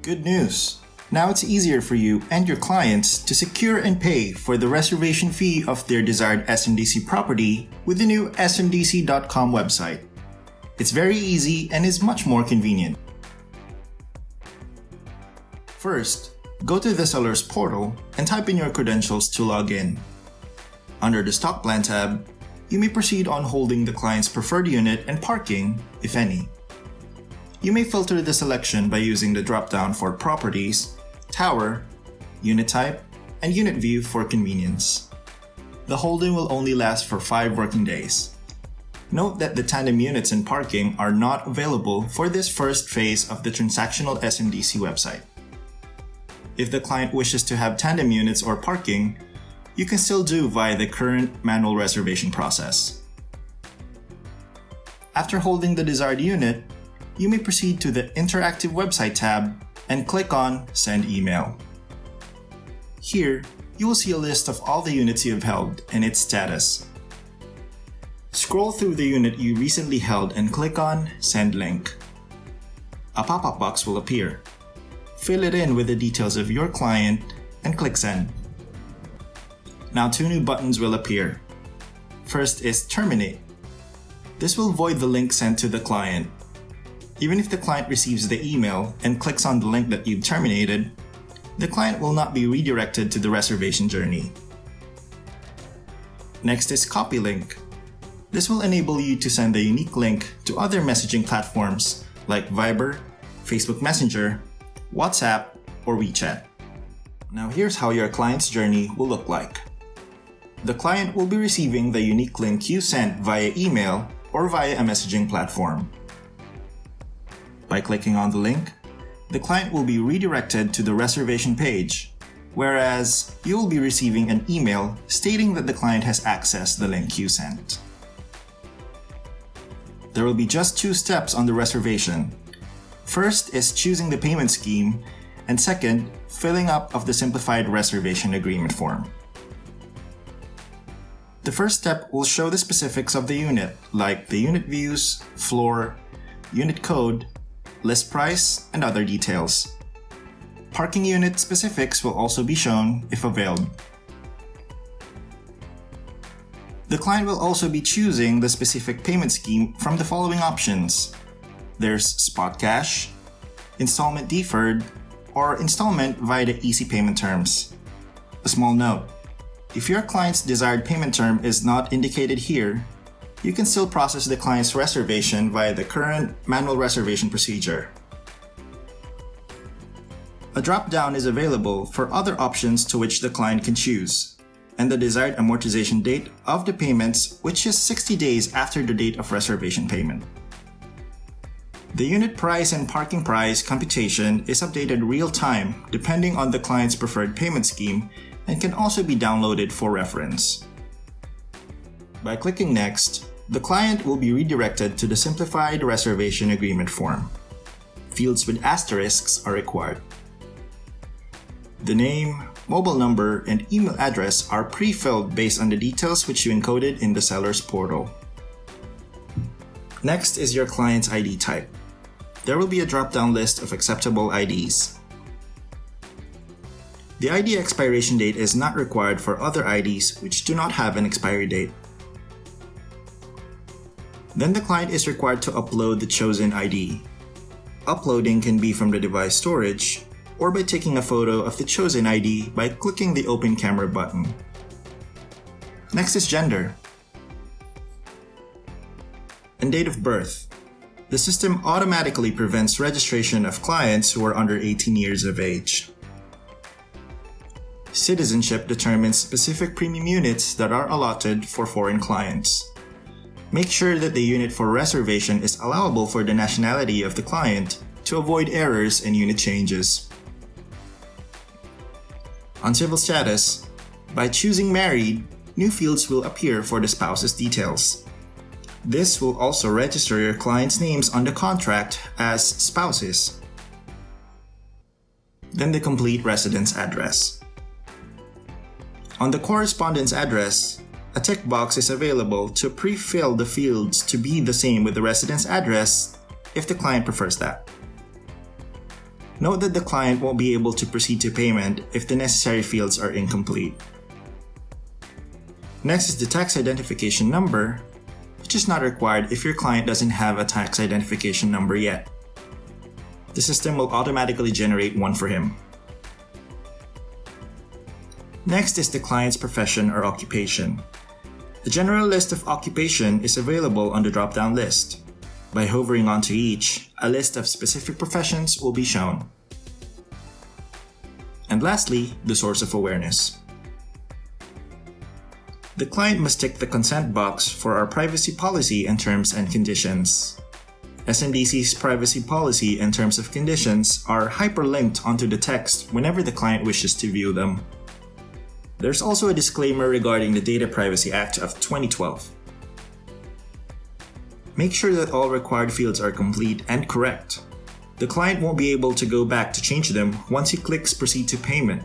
Good news! Now it's easier for you and your clients to secure and pay for the reservation fee of their desired SMDC property with the new smdc.com website. It's very easy and is much more convenient. First, go to the seller's portal and type in your credentials to log in. Under the Stock Plan tab, you may proceed on holding the client's preferred unit and parking, if any. You may filter the selection by using the drop-down for Properties, Tower, Unit Type, and Unit View for convenience. The holding will only last for 5 working days. Note that the tandem units and parking are not available for this first phase of the transactional SMDC website. If the client wishes to have tandem units or parking, you can still do via the current manual reservation process. After holding the desired unit, you may proceed to the Interactive Website tab and click on Send Email. Here, you will see a list of all the units you have held and its status. Scroll through the unit you recently held and click on Send Link. A pop-up box will appear. Fill it in with the details of your client and click Send. Now 2 new buttons will appear. First is Terminate. This will void the link sent to the client. Even if the client receives the email and clicks on the link that you've terminated, the client will not be redirected to the reservation journey. Next is Copy Link. This will enable you to send the unique link to other messaging platforms like Viber, Facebook Messenger, WhatsApp, or WeChat. Now here's how your client's journey will look like. The client will be receiving the unique link you sent via email or via a messaging platform. By clicking on the link, the client will be redirected to the reservation page, whereas you will be receiving an email stating that the client has accessed the link you sent. There will be just 2 steps on the reservation. First is choosing the payment scheme, and second, filling up of the simplified reservation agreement form. The first step will show the specifics of the unit, like the unit views, floor, unit code, list price, and other details. Parking unit specifics will also be shown if availed. The client will also be choosing the specific payment scheme from the following options. There's Spot Cash, Installment Deferred, or Installment via the Easy Payment Terms. A small note. If your client's desired payment term is not indicated here, you can still process the client's reservation via the current manual reservation procedure. A drop-down is available for other options to which the client can choose, and the desired amortization date of the payments, which is 60 days after the date of reservation payment. The unit price and parking price computation is updated real-time depending on the client's preferred payment scheme and can also be downloaded for reference. By clicking Next, the client will be redirected to the simplified reservation agreement form. Fields with asterisks are required. The name, mobile number, and email address are pre-filled based on the details which you encoded in the seller's portal. Next is your client's ID type. There will be a drop-down list of acceptable IDs. The ID expiration date is not required for other IDs which do not have an expiry date. Then the client is required to upload the chosen ID. Uploading can be from the device storage or by taking a photo of the chosen ID by clicking the Open Camera button. Next is gender and date of birth. The system automatically prevents registration of clients who are under 18 years of age. Citizenship determines specific premium units that are allotted for foreign clients. Make sure that the unit for reservation is allowable for the nationality of the client to avoid errors and unit changes. On civil status, by choosing married, new fields will appear for the spouse's details. This will also register your client's names on the contract as spouses. Then the complete residence address. On the correspondence address, a tick box is available to pre-fill the fields to be the same with the residence address if the client prefers that. Note that the client won't be able to proceed to payment if the necessary fields are incomplete. Next is the tax identification number, which is not required if your client doesn't have a tax identification number yet. The system will automatically generate one for him. Next is the client's profession or occupation. The general list of occupation is available on the drop-down list. By hovering onto each, a list of specific professions will be shown. And lastly, the source of awareness. The client must tick the consent box for our privacy policy and terms and conditions. SMDC's privacy policy and terms of conditions are hyperlinked onto the text whenever the client wishes to view them. There's also a disclaimer regarding the Data Privacy Act of 2012. Make sure that all required fields are complete and correct. The client won't be able to go back to change them once he clicks Proceed to Payment.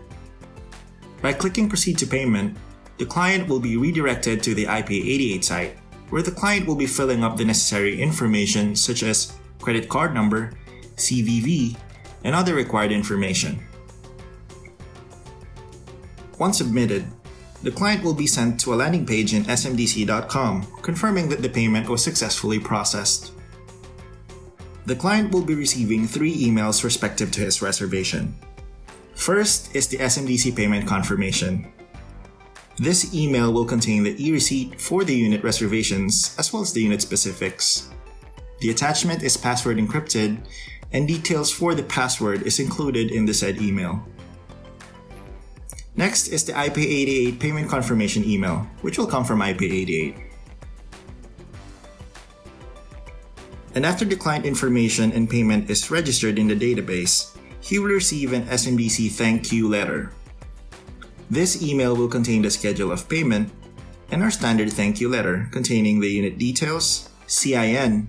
By clicking Proceed to Payment, the client will be redirected to the IP88 site, where the client will be filling up the necessary information such as credit card number, CVV, and other required information. Once submitted, the client will be sent to a landing page in smdc.com confirming that the payment was successfully processed. The client will be receiving 3 emails respective to his reservation. First is the SMDC payment confirmation. This email will contain the e-receipt for the unit reservations as well as the unit specifics. The attachment is password encrypted, and details for the password is included in the said email. Next is the IP88 payment confirmation email, which will come from IP88. And after the client information and payment is registered in the database, he will receive an SMDC thank you letter. This email will contain the schedule of payment and our standard thank you letter containing the unit details, CIN,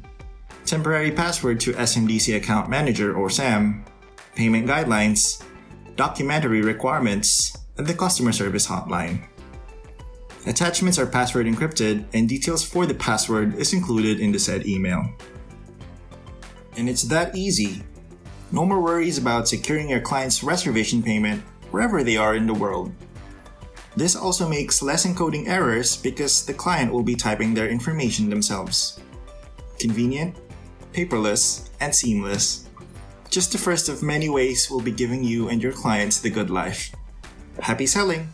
temporary password to SMDC Account Manager or SAM, payment guidelines, documentary requirements, and the customer service hotline. Attachments are password encrypted and details for the password is included in the said email. And it's that easy. No more worries about securing your client's reservation payment wherever they are in the world. This also makes less encoding errors because the client will be typing their information themselves. Convenient, paperless, and seamless. Just the first of many ways we'll be giving you and your clients the good life. Happy selling!